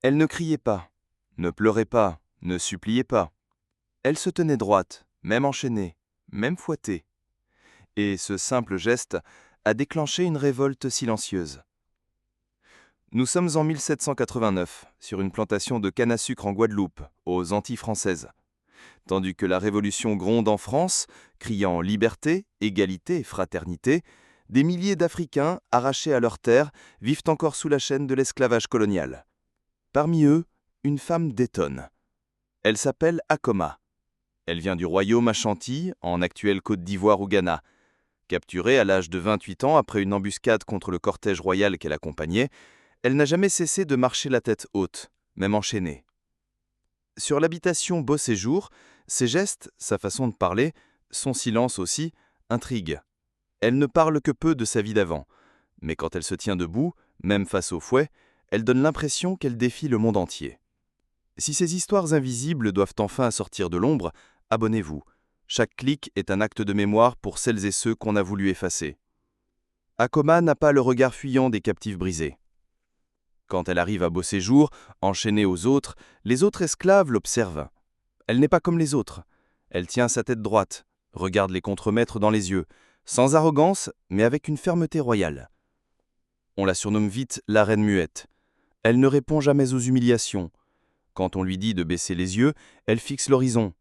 Elle ne criait pas, ne pleurait pas, ne suppliait pas. Elle se tenait droite, même enchaînée, même fouettée. Et ce simple geste a déclenché une révolte silencieuse. Nous sommes en 1789, sur une plantation de canne à sucre en Guadeloupe, aux Antilles françaises. Tandis que la Révolution gronde en France, criant liberté, égalité et fraternité, des milliers d'Africains, arrachés à leurs terres, vivent encore sous la chaîne de l'esclavage colonial. Parmi eux, une femme détonne. Elle s'appelle Akoma. Elle vient du royaume Ashanti, en actuelle Côte d'Ivoire ou Ghana. Capturée à l'âge de 28 ans après une embuscade contre le cortège royal qu'elle accompagnait, elle n'a jamais cessé de marcher la tête haute, même enchaînée. Sur l'habitation Beau Séjour, ses gestes, sa façon de parler, son silence aussi, intriguent. Elle ne parle que peu de sa vie d'avant, mais quand elle se tient debout, même face au fouet, elle donne l'impression qu'elle défie le monde entier. Si ces histoires invisibles doivent enfin sortir de l'ombre, abonnez-vous. Chaque clic est un acte de mémoire pour celles et ceux qu'on a voulu effacer. Akoma n'a pas le regard fuyant des captifs brisés. Quand elle arrive à Beau Séjour, enchaînée aux autres, les autres esclaves l'observent. Elle n'est pas comme les autres. Elle tient sa tête droite, regarde les contremaîtres dans les yeux, sans arrogance, mais avec une fermeté royale. On la surnomme vite la reine muette. Elle ne répond jamais aux humiliations. Quand on lui dit de baisser les yeux, elle fixe l'horizon.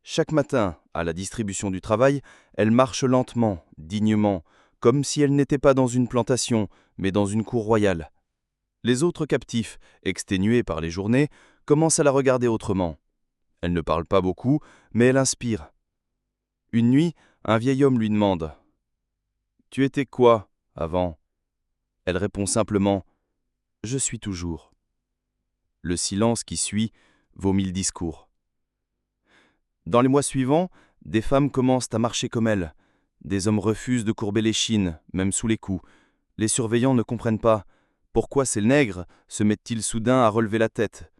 Chaque matin, à la distribution du travail, elle marche lentement, dignement, comme si elle n'était pas dans une plantation, mais dans une cour royale. Les autres captifs, exténués par les journées, commencent à la regarder autrement. Elle ne parle pas beaucoup, mais elle inspire. Une nuit, un vieil homme lui demande « Tu étais quoi avant ?» Elle répond simplement « Je suis toujours ». Le silence qui suit vaut 1000 discours. Dans les mois suivants, des femmes commencent à marcher comme elle. Des hommes refusent de courber l'échine, même sous les coups. Les surveillants ne comprennent pas. Pourquoi ces nègres se mettent-ils soudain à relever la tête?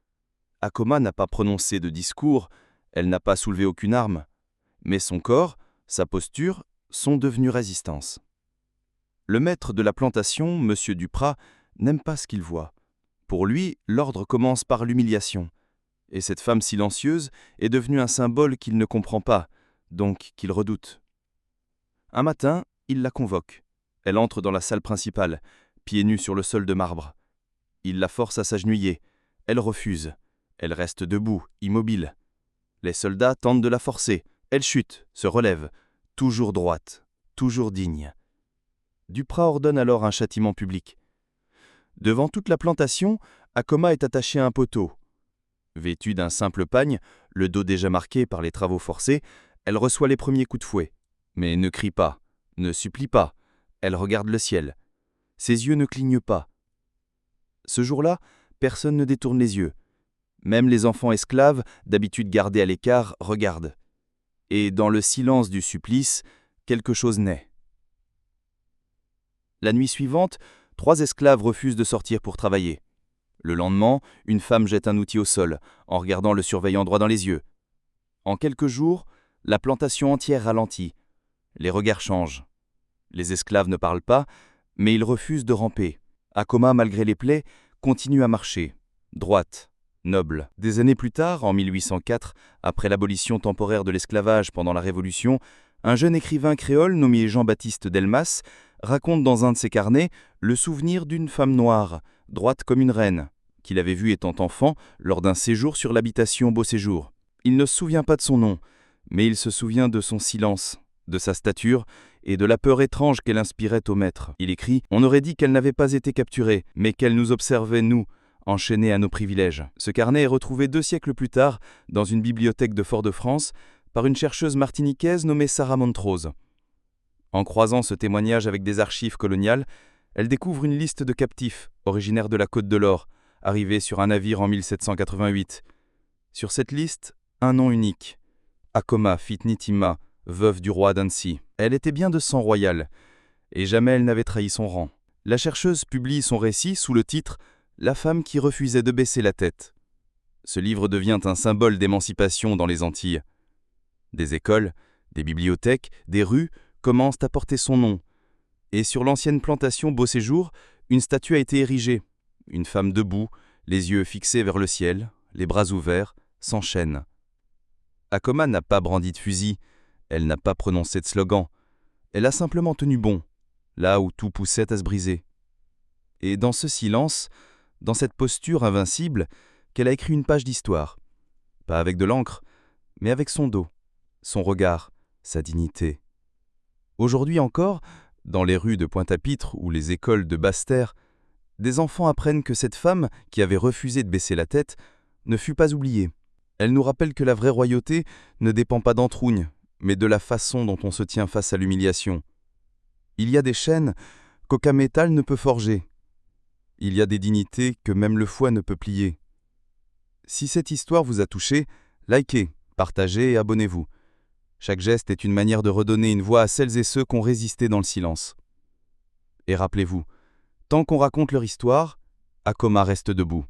Akoma n'a pas prononcé de discours, elle n'a pas soulevé aucune arme. Mais son corps, sa posture, sont devenus résistance. Le maître de la plantation, M. Duprat, n'aime pas ce qu'il voit. Pour lui, l'ordre commence par l'humiliation. Et cette femme silencieuse est devenue un symbole qu'il ne comprend pas, donc qu'il redoute. Un matin, il la convoque. Elle entre dans la salle principale, pieds nus sur le sol de marbre. Il la force à s'agenouiller. Elle refuse. Elle reste debout, immobile. Les soldats tentent de la forcer. Elle chute, se relève, toujours droite, toujours digne. Duprat ordonne alors un châtiment public. Devant toute la plantation, Akoma est attachée à un poteau. Vêtue d'un simple pagne, le dos déjà marqué par les travaux forcés, elle reçoit les premiers coups de fouet. Mais ne crie pas, ne supplie pas, elle regarde le ciel. Ses yeux ne clignent pas. Ce jour-là, personne ne détourne les yeux. Même les enfants esclaves, d'habitude gardés à l'écart, regardent. Et dans le silence du supplice, quelque chose naît. La nuit suivante, 3 esclaves refusent de sortir pour travailler. Le lendemain, une femme jette un outil au sol, en regardant le surveillant droit dans les yeux. En quelques jours, la plantation entière ralentit. Les regards changent. Les esclaves ne parlent pas, mais ils refusent de ramper. Akoma, malgré les plaies, continue à marcher, droite, noble. Des années plus tard, en 1804, après l'abolition temporaire de l'esclavage pendant la Révolution, un jeune écrivain créole nommé Jean-Baptiste Delmas raconte dans un de ses carnets le souvenir d'une femme noire, droite comme une reine, qu'il avait vue étant enfant lors d'un séjour sur l'habitation Beau Séjour. Il ne se souvient pas de son nom, mais il se souvient de son silence, de sa stature et de la peur étrange qu'elle inspirait au maître. Il écrit « On aurait dit qu'elle n'avait pas été capturée, mais qu'elle nous observait, nous, enchaînés à nos privilèges. » Ce carnet est retrouvé 2 siècles plus tard dans une bibliothèque de Fort-de-France par une chercheuse martiniquaise nommée Sarah Montrose. En croisant ce témoignage avec des archives coloniales, elle découvre une liste de captifs originaires de la Côte de l'Or, arrivés sur un navire en 1788. Sur cette liste, un nom unique, Akoma Fitnitima, veuve du roi d'Annecy. Elle était bien de sang royal, et jamais elle n'avait trahi son rang. La chercheuse publie son récit sous le titre « La femme qui refusait de baisser la tête ». Ce livre devient un symbole d'émancipation dans les Antilles. Des écoles, des bibliothèques, des rues commencent à porter son nom. Et sur l'ancienne plantation Beau Séjour, une statue a été érigée. Une femme debout, les yeux fixés vers le ciel, les bras ouverts, s'enchaîne. Acoma n'a pas brandi de fusil, elle n'a pas prononcé de slogan, elle a simplement tenu bon, là où tout poussait à se briser. Et dans ce silence, dans cette posture invincible, qu'elle a écrit une page d'histoire. Pas avec de l'encre, mais avec son dos, son regard, sa dignité. Aujourd'hui encore, dans les rues de Pointe-à-Pitre ou les écoles de Basse-Terre, des enfants apprennent que cette femme, qui avait refusé de baisser la tête, ne fut pas oubliée. Elle nous rappelle que la vraie royauté ne dépend pas d'entr'ougne, mais de la façon dont on se tient face à l'humiliation. Il y a des chaînes qu'aucun métal ne peut forger. Il y a des dignités que même le fouet ne peut plier. Si cette histoire vous a touché, likez, partagez et abonnez-vous. Chaque geste est une manière de redonner une voix à celles et ceux qui ont résisté dans le silence. Et rappelez-vous, tant qu'on raconte leur histoire, Acoma reste debout.